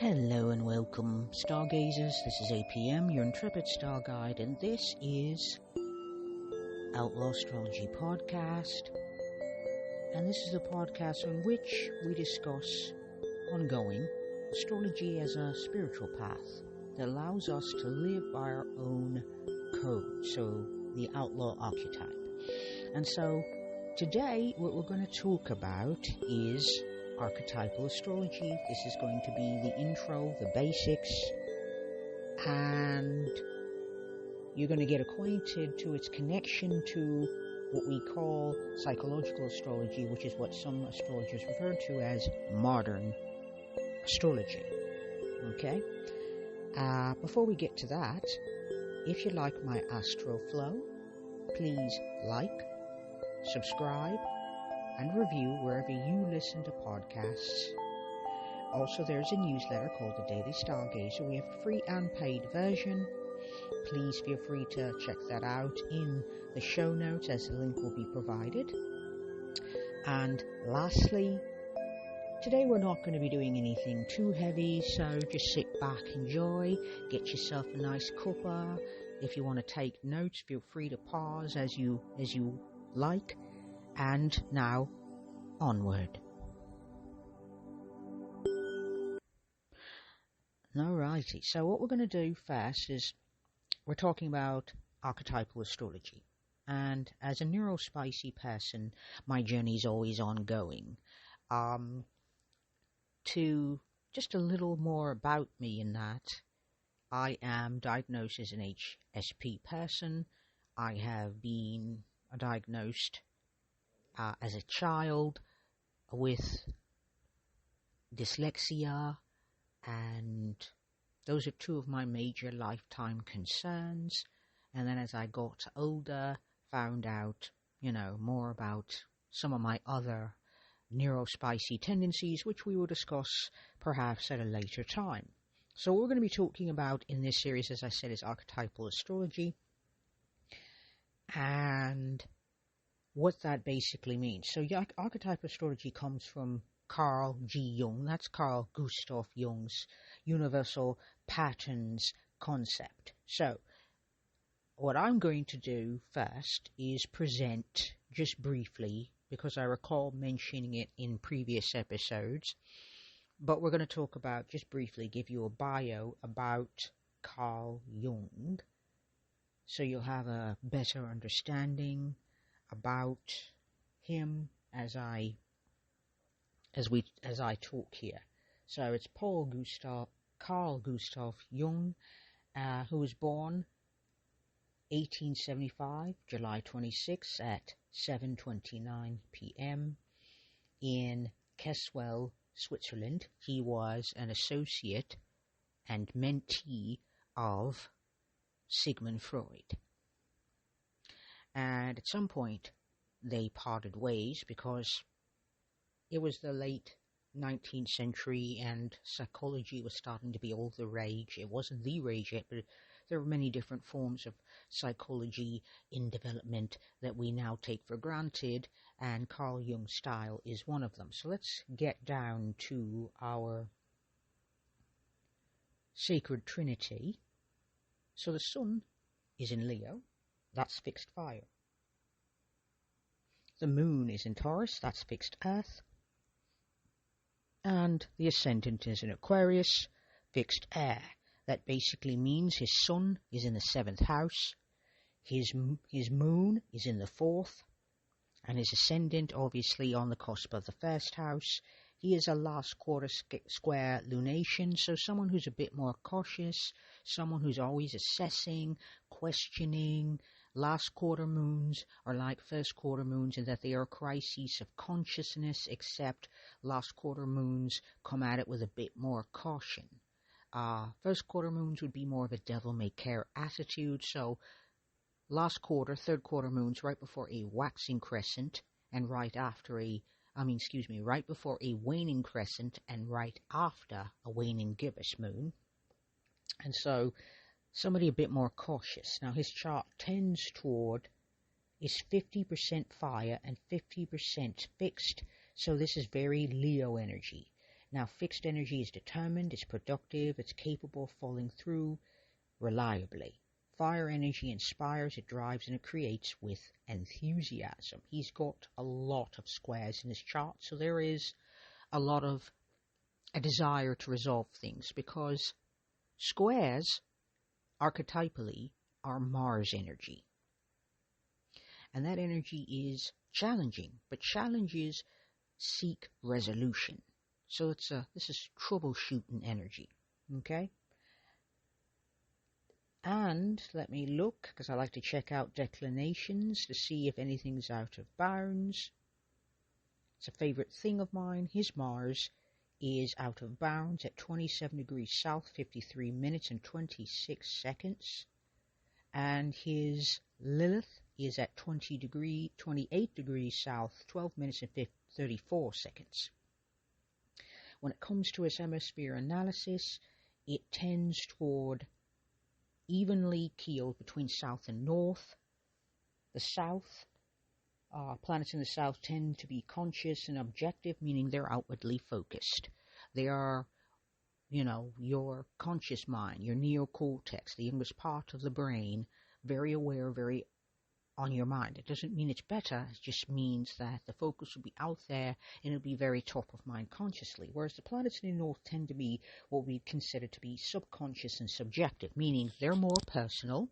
Hello and welcome, stargazers. This is APM, your intrepid star guide, and this is Outlaw Astrology Podcast. And this is a podcast on which we discuss ongoing astrology as a spiritual path that allows us to live by our own code, so the outlaw archetype. And so today what we're going to talk about is archetypal astrology. This is going to be the intro, the basics, and you're going to get acquainted to its connection to what we call psychological astrology, which is what some astrologers refer to as modern astrology. Okay? Before we get to that, if you like my astro flow, please like, subscribe, and review wherever you listen to podcasts. Also, there's a newsletter called the Daily Stargazer. We have a free and paid version. Please feel free to check that out in the show notes, as the link will be provided. And lastly, today we're not going to be doing anything too heavy, so just sit back, enjoy, get yourself a nice cuppa. If you want to take notes, feel free to pause as you like. And now, onward. Alrighty, so what we're going to do first is we're talking about archetypal astrology. And as a neurospicy person, my journey is always ongoing. To just a little more about me in that, I am diagnosed as an HSP person. I have been diagnosed as a child with dyslexia, and those are two of my major lifetime concerns. And then as I got older, found out, more about some of my other neurospicy tendencies, which we will discuss perhaps at a later time. So what we're going to be talking about in this series, as I said, is archetypal astrology and what that basically means. So archetypal astrology comes from Carl G. Jung. That's Carl Gustav Jung's universal patterns concept. So what I'm going to do first is present just briefly, because I recall mentioning it in previous episodes, but we're going to talk about, just briefly, give you a bio about Carl Jung, so you'll have a better understanding about him as I talk here. So it's Carl Gustav Jung, who was born 1875, July 26 at 7:29 p.m. in Kesswell, Switzerland. He was an associate and mentee of Sigmund Freud. And at some point, they parted ways because it was the late 19th century and psychology was starting to be all the rage. It wasn't the rage yet, but there were many different forms of psychology in development that we now take for granted, and Carl Jung's style is one of them. So let's get down to our sacred trinity. So the sun is in Leo. That's fixed fire. The moon is in Taurus, that's fixed earth. And the ascendant is in Aquarius, fixed air. That basically means his sun is in the 7th house, his moon is in the 4th, and his ascendant obviously on the cusp of the 1st house. He is a last quarter square lunation, so someone who's a bit more cautious, someone who's always assessing, questioning. Last quarter moons are like first quarter moons in that they are crises of consciousness, except last quarter moons come at it with a bit more caution. First quarter moons would be more of a devil-may-care attitude, so last quarter, third quarter moons right before a waxing crescent and right before a waning crescent and right after a waning gibbous moon. And so somebody a bit more cautious. Now his chart tends toward is 50% fire and 50% fixed, so this is very Leo energy. Now, fixed energy is determined, it's productive, it's capable of following through reliably. Fire energy inspires, it drives, and it creates with enthusiasm. He's got a lot of squares in his chart, so there is a lot of a desire to resolve things, because squares, archetypally, are Mars energy. And that energy is challenging, but challenges seek resolution. So this is troubleshooting energy, okay? And let me look, because I like to check out declinations to see if anything's out of bounds. It's a favorite thing of mine. His Mars is out of bounds at 27 degrees south, 53 minutes and 26 seconds. And his Lilith is at 28 degrees south, 12 minutes and 34 seconds. When it comes to his hemisphere analysis, it tends toward evenly keeled between south and north. The south, planets in the south tend to be conscious and objective, meaning they're outwardly focused. They are, your conscious mind, your neocortex, the youngest part of the brain, very aware, very on your mind. It doesn't mean it's better, it just means that the focus will be out there and it'll be very top of mind consciously, whereas the planets in the north tend to be what we consider to be subconscious and subjective, meaning they're more personal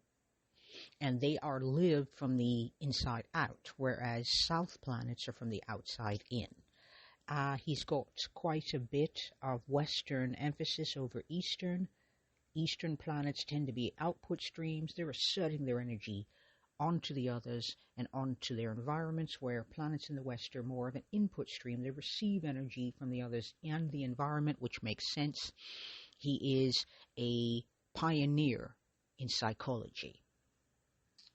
and they are lived from the inside out, whereas south planets are from the outside in. He's got quite a bit of Western emphasis over Eastern. Eastern planets tend to be output streams. They're asserting their energy onto the others and onto their environments, where planets in the West are more of an input stream. They receive energy from the others and the environment, which makes sense. He is a pioneer in psychology.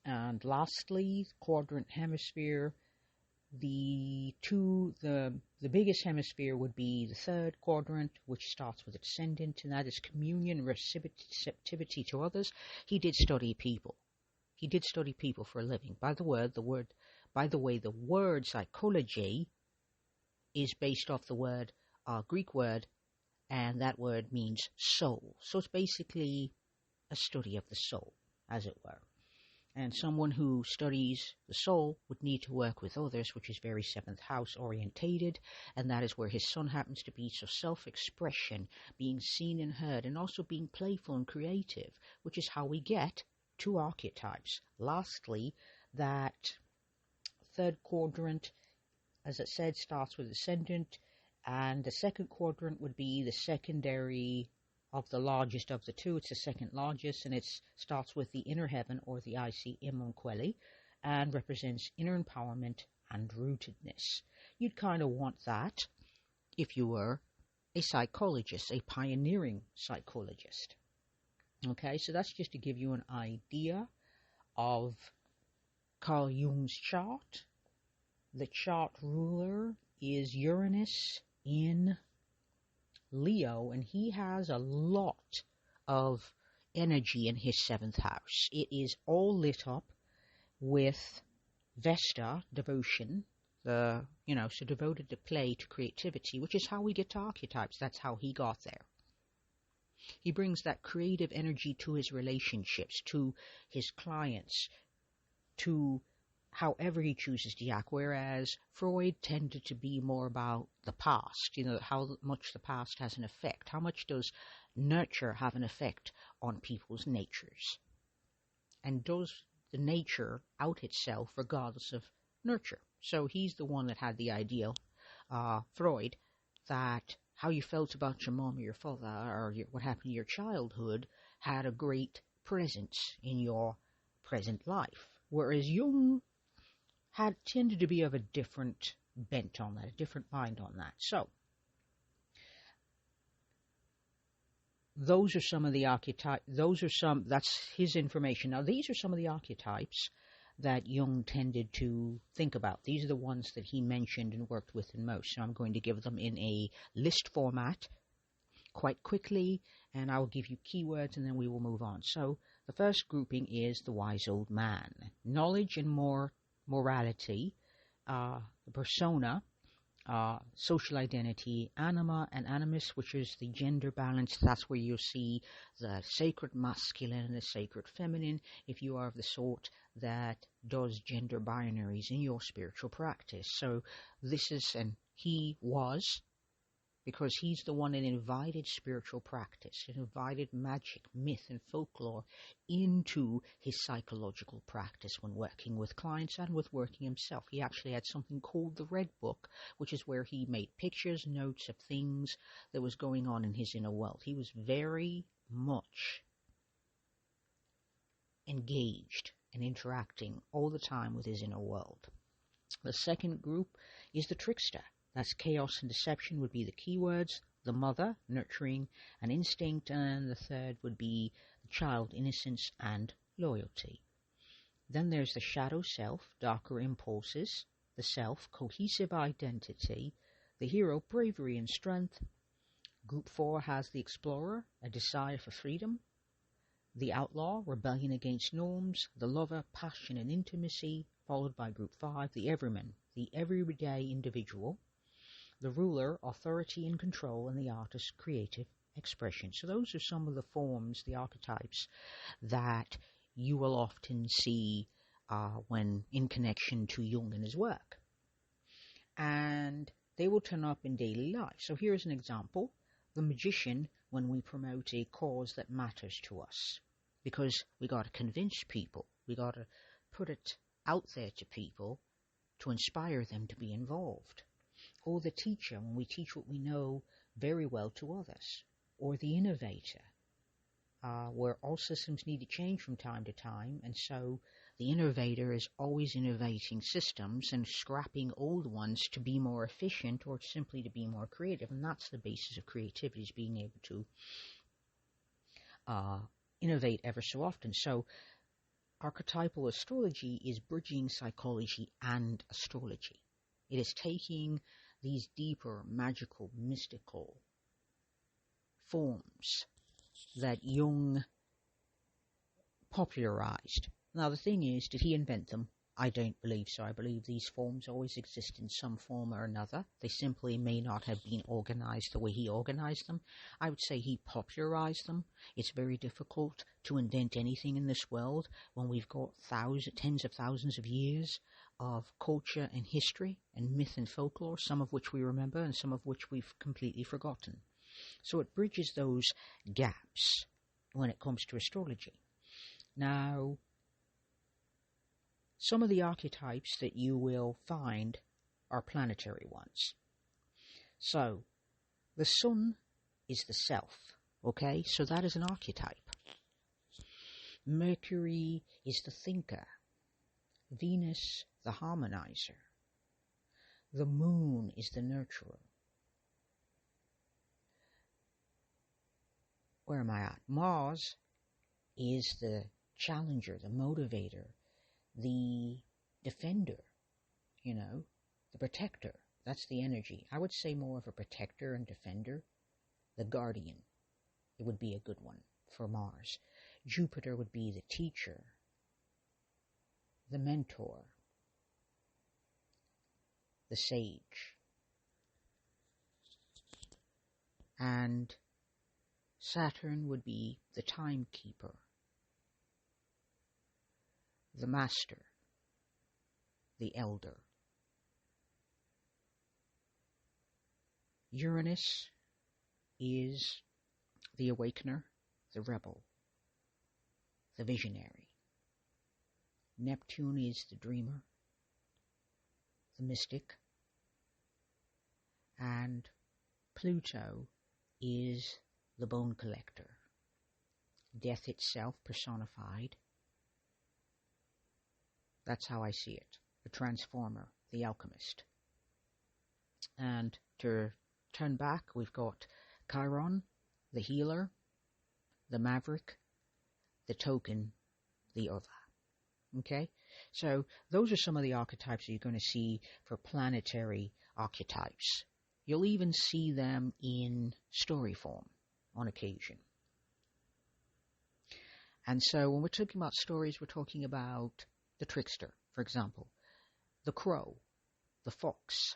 And lastly, quadrant hemisphere. The biggest hemisphere would be the third quadrant, which starts with ascendant, and that is communion and receptivity to others. He did study people. He did study people for a living. By the way, the word psychology is based off the Greek word, and that word means soul. So it's basically a study of the soul, as it were. And someone who studies the soul would need to work with others, which is very 7th house orientated, and that is where his sun happens to be. So self-expression, being seen and heard, and also being playful and creative, which is how we get 2 archetypes. Lastly, that third quadrant, as I said, starts with ascendant, and the second quadrant would be the secondary of the largest of the 2. It's the second largest, and it starts with the inner heaven, or the IC Imonqueli, and represents inner empowerment and rootedness. You'd kind of want that if you were a psychologist, a pioneering psychologist. Okay, so that's just to give you an idea of Carl Jung's chart. The chart ruler is Uranus in Leo, and he has a lot of energy in his 7th house. It is all lit up with Vesta, devotion, so devoted to play, to creativity, which is how we get to archetypes. That's how he got there. He brings that creative energy to his relationships, to his clients, to however he chooses to act, whereas Freud tended to be more about the past, how much the past has an effect. How much does nurture have an effect on people's natures? And does the nature out itself regardless of nurture? So he's the one that had the ideal, Freud, that how you felt about your mom or your father, or what happened in your childhood, had a great presence in your present life. Whereas Jung had tended to be of a different bent on that, a different mind on that. So, those are some of the archetypes. That's his information. Now, these are some of the archetypes that Jung tended to think about. These are the ones that he mentioned and worked with in most. So I'm going to give them in a list format quite quickly, and I will give you keywords, and then we will move on. So the first grouping is the wise old man. Knowledge and morality, the persona social identity, anima and animus, which is the gender balance. That's where you'll see the sacred masculine and the sacred feminine, if you are of the sort that does gender binaries in your spiritual practice. So this is, and he was, because he's the one that invited spiritual practice, it invited magic, myth, and folklore into his psychological practice when working with clients and with working himself. He actually had something called the Red Book, which is where he made pictures, notes of things that was going on in his inner world. He was very much engaged and interacting all the time with his inner world. The second group is the trickster. That's chaos and deception would be the keywords. The mother, nurturing and instinct. And the third would be the child, innocence and loyalty. Then there's the shadow self, darker impulses. The self, cohesive identity. The hero, bravery and strength. Group 4 has the explorer, a desire for freedom. The outlaw, rebellion against norms. The lover, passion and intimacy. Followed by group 5, the everyman, the everyday individual. The ruler, authority and control, and the artist, creative expression. So those are some of the forms, the archetypes, that you will often see when in connection to Jung and his work. And they will turn up in daily life. So here's an example. The magician, when we promote a cause that matters to us. Because we got to convince people. We got to put it out there to people to inspire them to be involved. Or the teacher, when we teach what we know very well to others. Or the innovator, where all systems need to change from time to time, and so the innovator is always innovating systems and scrapping old ones to be more efficient or simply to be more creative. And that's the basis of creativity, is being able to innovate ever so often. So archetypal astrology is bridging psychology and astrology. It is taking these deeper, magical, mystical forms that Jung popularized. Now, the thing is, did he invent them? I don't believe so. I believe these forms always exist in some form or another. They simply may not have been organized the way he organized them. I would say he popularized them. It's very difficult to invent anything in this world when we've got tens of thousands of years of culture and history and myth and folklore, some of which we remember and some of which we've completely forgotten. So it bridges those gaps when it comes to astrology. Now, some of the archetypes that you will find are planetary ones. So, the sun is the self, okay? So that is an archetype. Mercury is the thinker. Venus, the harmonizer. The moon is the nurturer. Where am I at? Mars is the challenger, the motivator, the defender, the protector. That's the energy. I would say more of a protector and defender. The guardian. It would be a good one for Mars. Jupiter would be the teacher, the mentor, the sage. And Saturn would be the timekeeper, the master, the elder. Uranus is the awakener, the rebel, the visionary. Neptune is the dreamer, the mystic. And Pluto is the bone collector, death itself personified. That's how I see it. The transformer, the alchemist. And to turn back, we've got Chiron, the healer, the maverick, the token, the other. Okay? So those are some of the archetypes that you're going to see for planetary archetypes. You'll even see them in story form on occasion. And so when we're talking about stories, we're talking about the trickster, for example, the crow, the fox,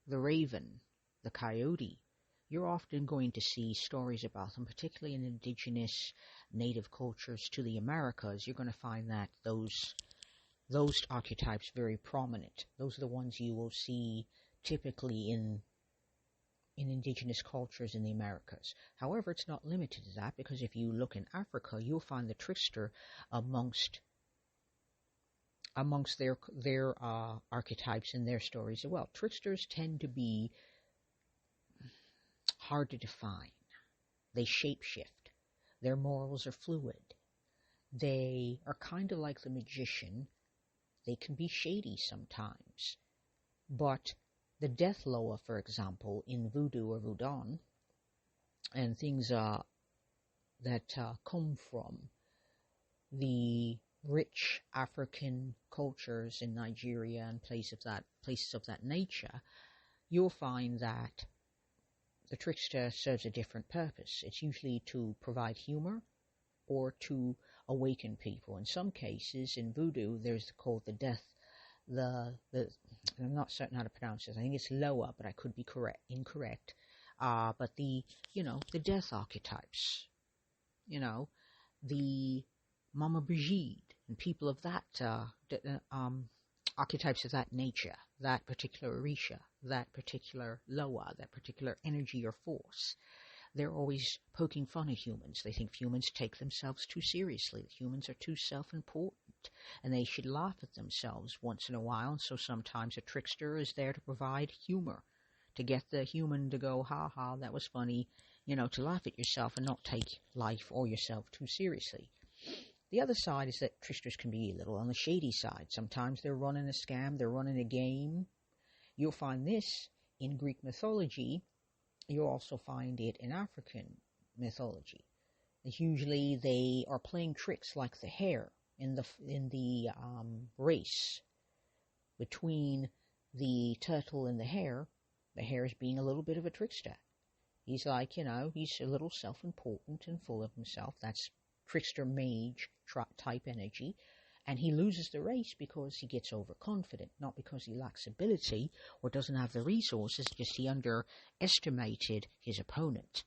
the raven, the coyote, you're often going to see stories about them, particularly in indigenous native cultures to the Americas. You're going to find that those archetypes very prominent. Those are the ones you will see typically in indigenous cultures in the Americas. However, it's not limited to that, because if you look in Africa, you'll find the trickster amongst their archetypes in their stories as well. Tricksters tend to be hard to define. They shapeshift. Their morals are fluid. They are kind of like the magician. They can be shady sometimes. But the death loa, for example, in voodoo or voodoo, and things that come from the rich African cultures in Nigeria and places of that nature, you'll find that the trickster serves a different purpose. It's usually to provide humor or to awaken people. In some cases, in voodoo, there's called the death. I'm not certain how to pronounce this. I think it's Loa, but I could be incorrect. But the death archetypes, the Mama Brigitte and people of that archetypes of that nature, that particular Orisha, that particular Loa, that particular energy or force. They're always poking fun at humans. They think humans take themselves too seriously, that humans are too self-important, and they should laugh at themselves once in a while. And so sometimes a trickster is there to provide humor, to get the human to go, ha ha, that was funny, to laugh at yourself and not take life or yourself too seriously. The other side is that tricksters can be a little on the shady side. Sometimes they're running a scam, they're running a game. You'll find this in Greek mythology. You'll also find it in African mythology. Usually they are playing tricks like the hare in the race between the turtle and the hare. The hare is being a little bit of a trickster. He's like, he's a little self-important and full of himself. That's trickster mage type energy. And he loses the race because he gets overconfident, not because he lacks ability or doesn't have the resources, just he underestimated his opponent.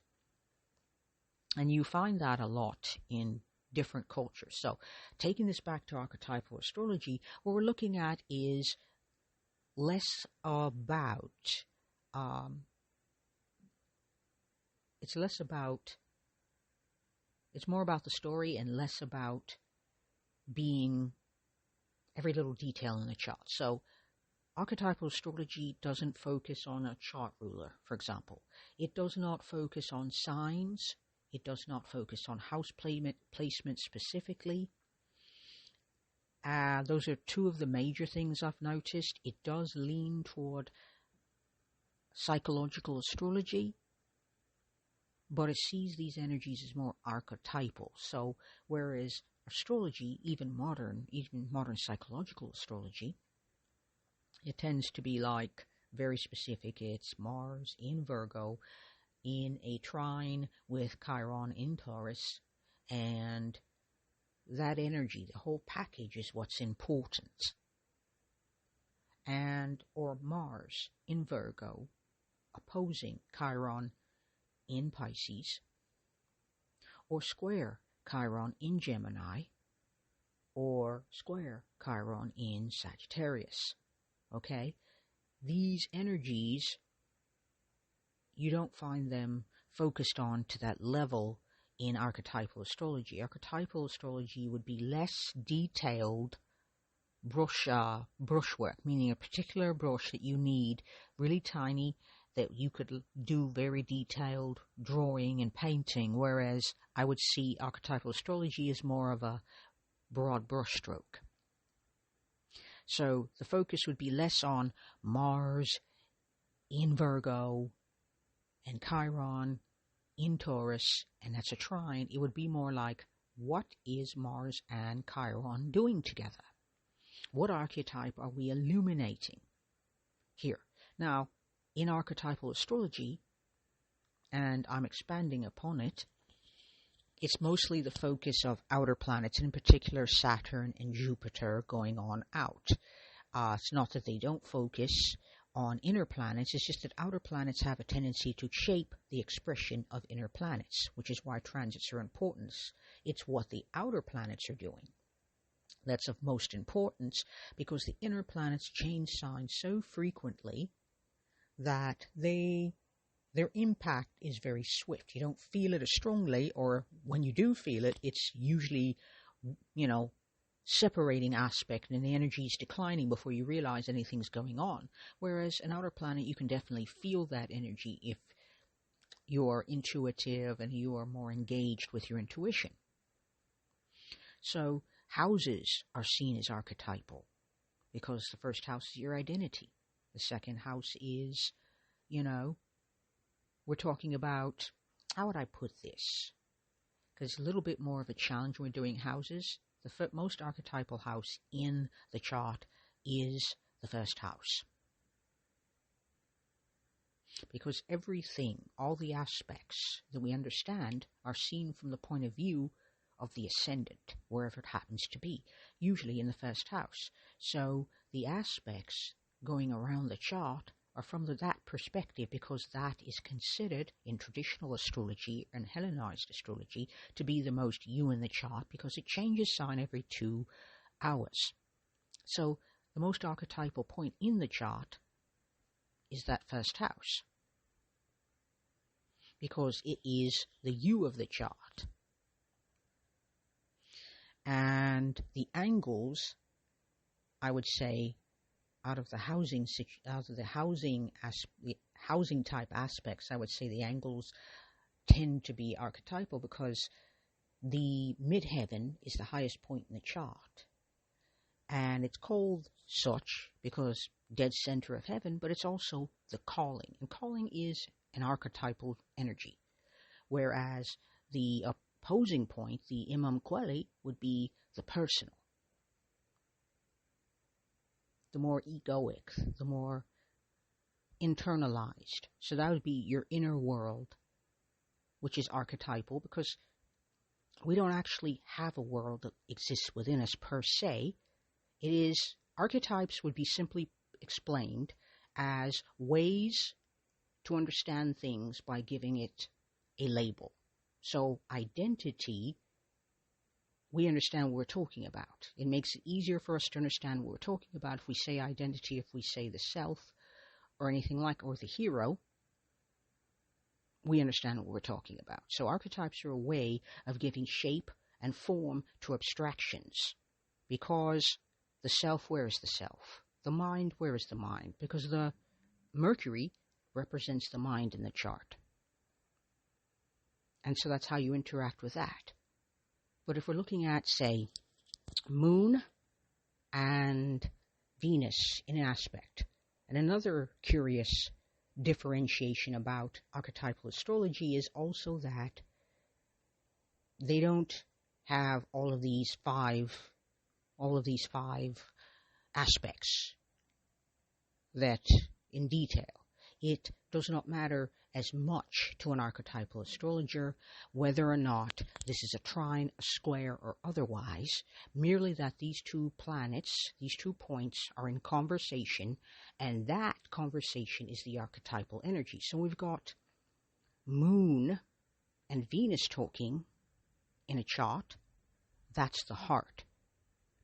And you find that a lot in different cultures. So, taking this back to archetypal astrology, what we're looking at is less about, it's more about the story and less about being every little detail in the chart. So archetypal astrology doesn't focus on a chart ruler, for example. It does not focus on signs. It does not focus on house placement specifically. Those are two of the major things I've noticed. It does lean toward psychological astrology, but it sees these energies as more archetypal. So whereas astrology, even modern psychological astrology, it tends to be like very specific. It's Mars in Virgo in a trine with Chiron in Taurus, and that energy, the whole package, is what's important. Or Mars in Virgo opposing Chiron in Pisces, or square Chiron in Gemini, or square Chiron in Sagittarius. Okay? These energies, you don't find them focused on to that level in archetypal astrology. Archetypal astrology would be less detailed brushwork, meaning a particular brush that you need really tiny, that you could do very detailed drawing and painting, whereas I would see archetypal astrology as more of a broad brushstroke. So the focus would be less on Mars in Virgo and Chiron in Taurus, and that's a trine. It would be more like, what is Mars and Chiron doing together? What archetype are we illuminating here? Now, in archetypal astrology, and I'm expanding upon it, it's mostly the focus of outer planets, in particular Saturn and Jupiter, going on out. It's not that they don't focus on inner planets. It's just that outer planets have a tendency to shape the expression of inner planets, which is why transits are important. It's what the outer planets are doing that's of most importance, because the inner planets change signs so frequently that their impact is very swift. You don't feel it as strongly, or when you do feel it, it's usually, separating aspect and the energy is declining before you realize anything's going on. Whereas an outer planet, you can definitely feel that energy if you're intuitive and you are more engaged with your intuition. So houses are seen as archetypal because the first house is your identity. The second house is, we're talking about, how would I put this? Because it's a little bit more of a challenge when we're doing houses. The most archetypal house in the chart is the first house. Because everything, all the aspects that we understand are seen from the point of view of the ascendant, wherever it happens to be, usually in the first house. So the aspects going around the chart are from that perspective, because that is considered in traditional astrology and Hellenized astrology to be the most you in the chart, because it changes sign every 2 hours. So the most archetypal point in the chart is that first house, because it is the you of the chart. And the angles, I would say, out of the housing type aspects, I would say the angles tend to be archetypal, because the midheaven is the highest point in the chart, and it's called such because dead center of heaven, but it's also the calling, and calling is an archetypal energy, whereas the opposing point, the imam quelli, would be the personal, the more egoic, the more internalized. So that would be your inner world, which is archetypal, because we don't actually have a world that exists within us per se. It is, archetypes would be simply explained as ways to understand things by giving it a label. So identity, we understand what we're talking about. It makes it easier for us to understand what we're talking about if we say identity, if we say the self, or anything like, or the hero, we understand what we're talking about. So archetypes are a way of giving shape and form to abstractions, because the self, where is the self? The mind, where is the mind? Because the Mercury represents the mind in the chart. And so that's how you interact with that. But if we're looking at, say, Moon and Venus in an aspect, and another curious differentiation about archetypal astrology is also that they don't have all of these five aspects that in detail. It does not matter as much to an archetypal astrologer whether or not this is a trine, a square, or otherwise, merely that these two planets, these 2 points, are in conversation, and that conversation is the archetypal energy. So we've got Moon and Venus talking in a chart. That's the heart,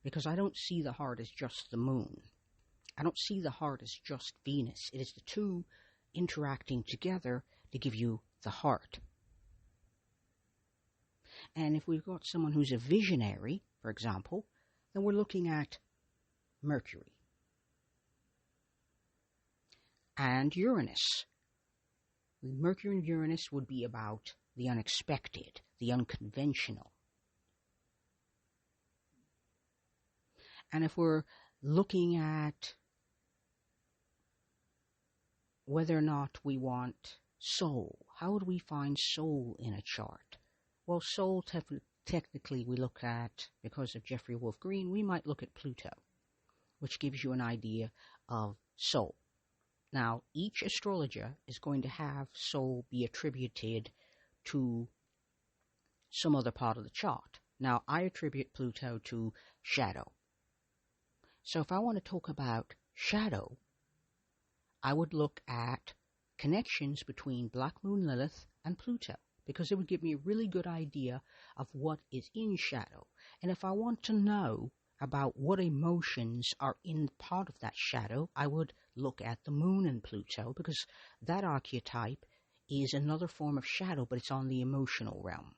because I don't see the heart as just the Moon. I don't see the heart as just Venus. It is the two interacting together to give you the heart. And if we've got someone who's a visionary, for example, then we're looking at Mercury and Uranus. Mercury and Uranus would be about the unexpected, the unconventional. And if we're looking at whether or not we want soul, how would we find soul in a chart? Well, soul technically we look at, because of Jeffrey Wolf Green, we might look at Pluto, which gives you an idea of soul. Now, each astrologer is going to have soul be attributed to some other part of the chart. Now, I attribute Pluto to shadow. So if I want to talk about shadow, I would look at connections between Black Moon Lilith and Pluto, because it would give me a really good idea of what is in shadow. And if I want to know about what emotions are in part of that shadow, I would look at the Moon and Pluto, because that archetype is another form of shadow, but it's on the emotional realm.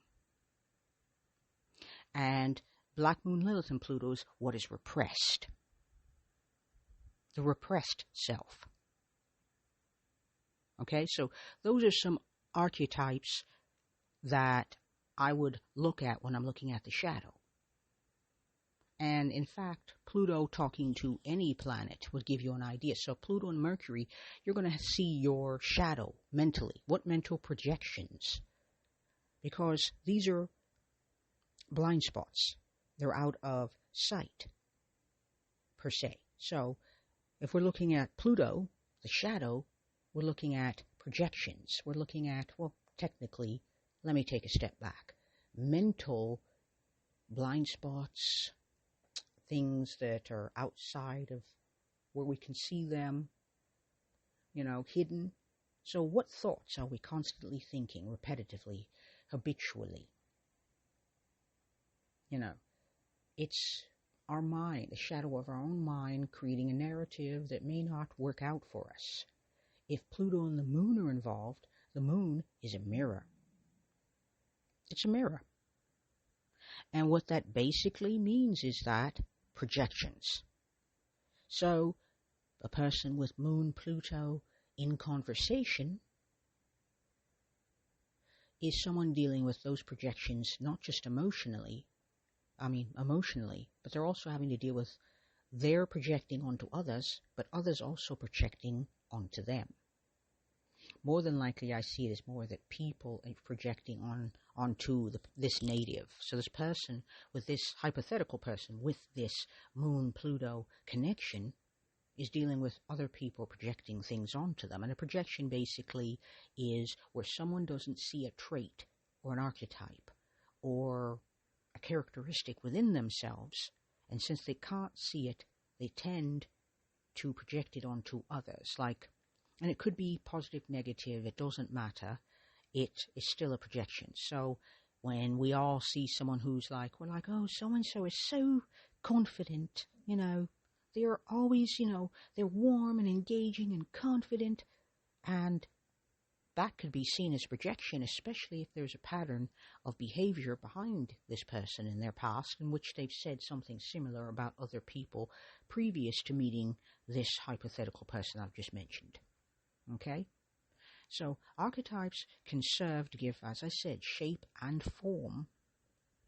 And Black Moon Lilith and Pluto is what is repressed, the repressed self. Okay, so those are some archetypes that I would look at when I'm looking at the shadow. And in fact, Pluto talking to any planet would give you an idea. So Pluto and Mercury, you're going to see your shadow mentally. What mental projections? Because these are blind spots. They're out of sight, per se. So if we're looking at Pluto, the shadow, we're looking at projections. We're looking at, well, technically, let me take a step back. Mental blind spots, things that are outside of where we can see them, hidden. So what thoughts are we constantly thinking repetitively, habitually? It's our mind, the shadow of our own mind, creating a narrative that may not work out for us. If Pluto and the Moon are involved, the Moon is a mirror. It's a mirror. And what that basically means is that projections. So a person with Moon, Pluto in conversation is someone dealing with those projections not just emotionally, but they're also having to deal with their projecting onto others, but others also projecting onto them. More than likely, I see it as more that people are projecting onto this native. So this person, with this hypothetical person, with this Moon-Pluto connection, is dealing with other people projecting things onto them. And a projection basically is where someone doesn't see a trait or an archetype or a characteristic within themselves, and since they can't see it, they tend to project it onto others. And it could be positive, negative, it doesn't matter. It is still a projection. So when we all see someone we're like, oh, so-and-so is so confident, they're always, they're warm and engaging and confident, and that could be seen as projection, especially if there's a pattern of behavior behind this person in their past in which they've said something similar about other people previous to meeting this hypothetical person I've just mentioned. Okay? So archetypes can serve to give, as I said, shape and form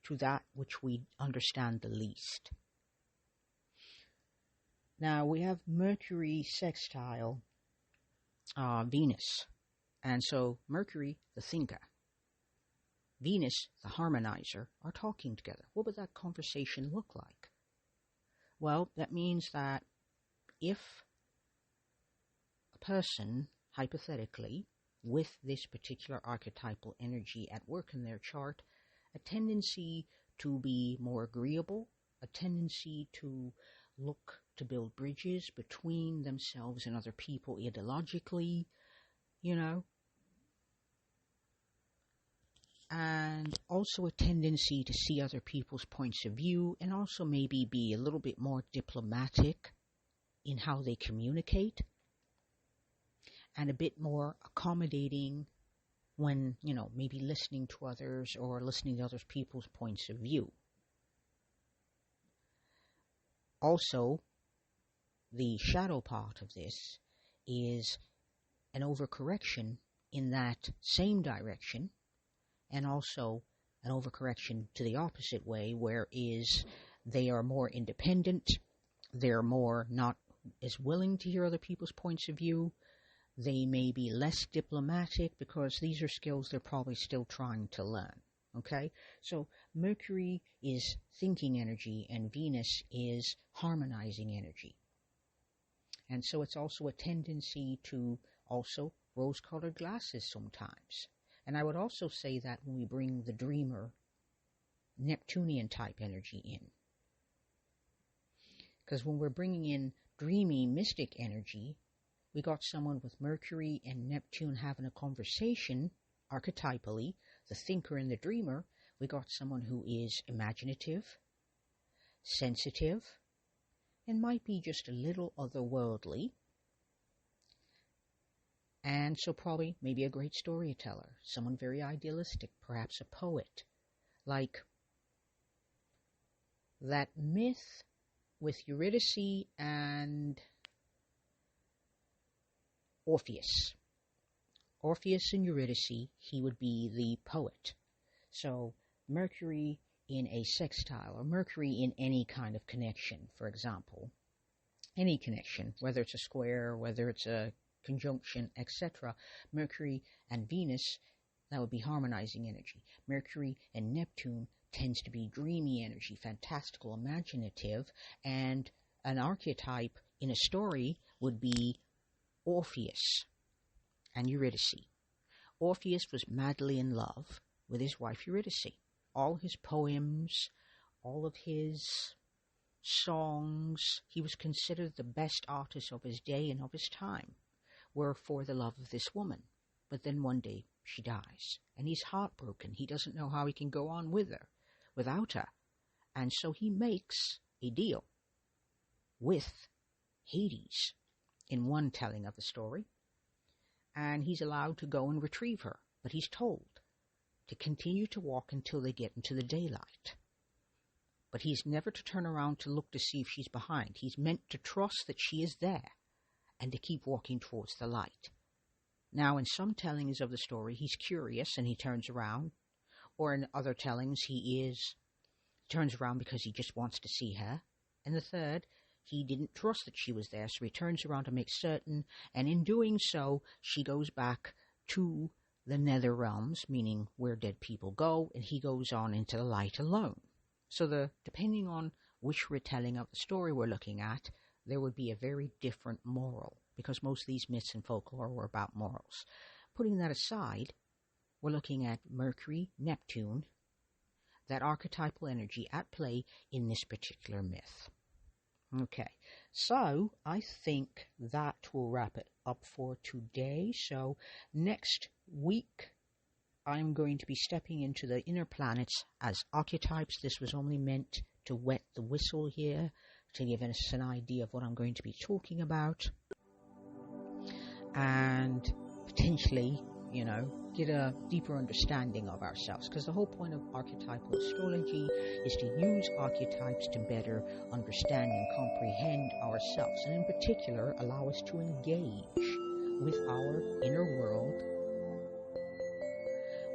to that which we understand the least. Now we have Mercury sextile Venus. And so Mercury, the thinker, Venus, the harmonizer, are talking together. What would that conversation look like? Well, that means that if a person, hypothetically, with this particular archetypal energy at work in their chart, a tendency to be more agreeable, a tendency to look to build bridges between themselves and other people ideologically, and also a tendency to see other people's points of view, and also maybe be a little bit more diplomatic in how they communicate, and a bit more accommodating when, maybe listening to others or listening to other people's points of view. Also, the shadow part of this is an overcorrection in that same direction, and also an overcorrection to the opposite way, whereas they are more independent, they're more not as willing to hear other people's points of view, they may be less diplomatic, because these are skills they're probably still trying to learn. Okay? So Mercury is thinking energy, and Venus is harmonizing energy. And so it's also a tendency to also rose-colored glasses sometimes. And I would also say that when we bring the dreamer, Neptunian type energy in. Because when we're bringing in dreamy, mystic energy, we got someone with Mercury and Neptune having a conversation, archetypally, the thinker and the dreamer. We got someone who is imaginative, sensitive, and might be just a little otherworldly. And so probably maybe a great storyteller, someone very idealistic, perhaps a poet, like that myth with Eurydice and Orpheus. Orpheus and Eurydice, he would be the poet. So Mercury in a sextile, or Mercury in any kind of connection, for example. Any connection, whether it's a square, whether it's a conjunction, etc. Mercury and Venus, that would be harmonizing energy. Mercury and Neptune tends to be dreamy energy, fantastical, imaginative, and an archetype in a story would be Orpheus and Eurydice. Orpheus was madly in love with his wife Eurydice. All his poems, all of his songs, he was considered the best artist of his day and of his time, were for the love of this woman. But then one day she dies, and he's heartbroken. He doesn't know how he can go on without her. And so he makes a deal with Hades in one telling of the story, and he's allowed to go and retrieve her, but he's told to continue to walk until they get into the daylight. But he's never to turn around to look to see if she's behind. He's meant to trust that she is there and to keep walking towards the light. Now, in some tellings of the story, he's curious and he turns around, or in other tellings, he turns around because he just wants to see her. And the third, he didn't trust that she was there, so he turns around to make certain, and in doing so, she goes back to the nether realms, meaning where dead people go, and he goes on into the light alone. So depending on which retelling of the story we're looking at, there would be a very different moral, because most of these myths and folklore were about morals. Putting that aside, we're looking at Mercury, Neptune, that archetypal energy at play in this particular myth. Okay, so I think that will wrap it up for today. So next week, I'm going to be stepping into the inner planets as archetypes. This was only meant to wet the whistle here, to give us an idea of what I'm going to be talking about, and potentially, get a deeper understanding of ourselves, because the whole point of archetypal astrology is to use archetypes to better understand and comprehend ourselves, and in particular allow us to engage with our inner world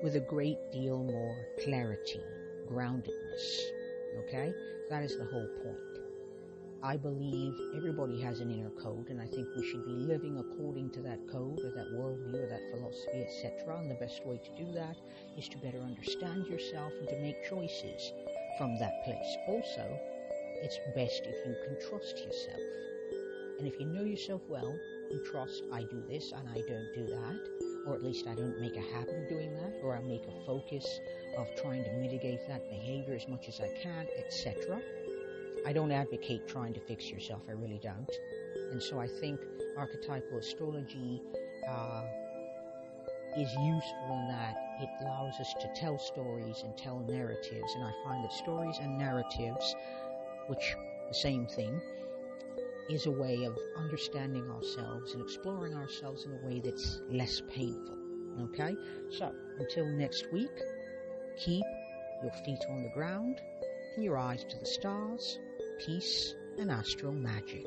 with a great deal more clarity, groundedness. Okay? That is the whole point. I believe everybody has an inner code, and I think we should be living according to that code, or that worldview, or that philosophy, etc. And the best way to do that is to better understand yourself and to make choices from that place. Also, it's best if you can trust yourself. And if you know yourself well, you trust, I do this and I don't do that, or at least I don't make a habit of doing that, or I make a focus of trying to mitigate that behavior as much as I can, etc. I don't advocate trying to fix yourself, I really don't. And so I think archetypal astrology is useful in that it allows us to tell stories and tell narratives, and I find that stories and narratives, which the same thing, is a way of understanding ourselves and exploring ourselves in a way that's less painful. Okay? So, until next week, keep your feet on the ground and your eyes to the stars. Peace and astral magic.